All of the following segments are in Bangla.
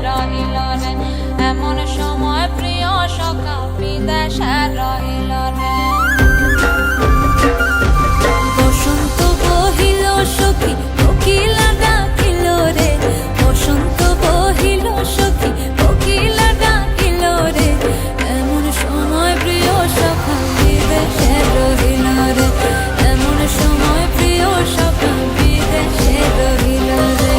রহিল রে, এমন সময় প্রিয় সখা বিদেশে রহিল রে। বসন্ত বহিল সখী কোকিলা ডাকিল রে, বসন্ত বহিল সখী কোকিলা ডাকিল রে, এমন সময় প্রিয় সখা বিদেশে রহিল রে, এমন সময় প্রিয় সখা বিদেশে রহিল রে।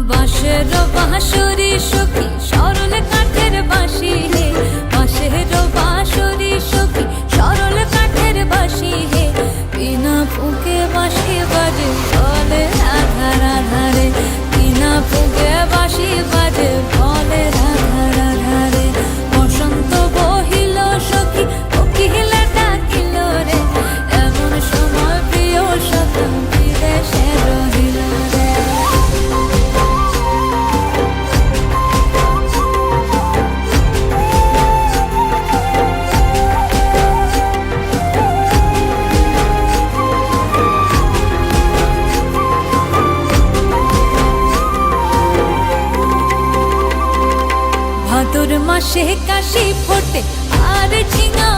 বাঁশের বাঁশরি সখী সরল কাঠের বাঁশি হে, বাঁশের বাঁশরি সখী সরল কাঠের বাঁশি হে, বিনা ফুঁকে বাঁশি বাজে বলে রাধা রাধা রে, বিনা ফুঁকে বাঁশি বাজে বলে রাধা রাধা রে। বসন্ত বহিল সখী কোকিলা ডাকিল রে, এমন সময় প্রিয় সখা বিদেশে রহিল রে। ভাদর মাসে কাশি ফোটে আর ঝিঙা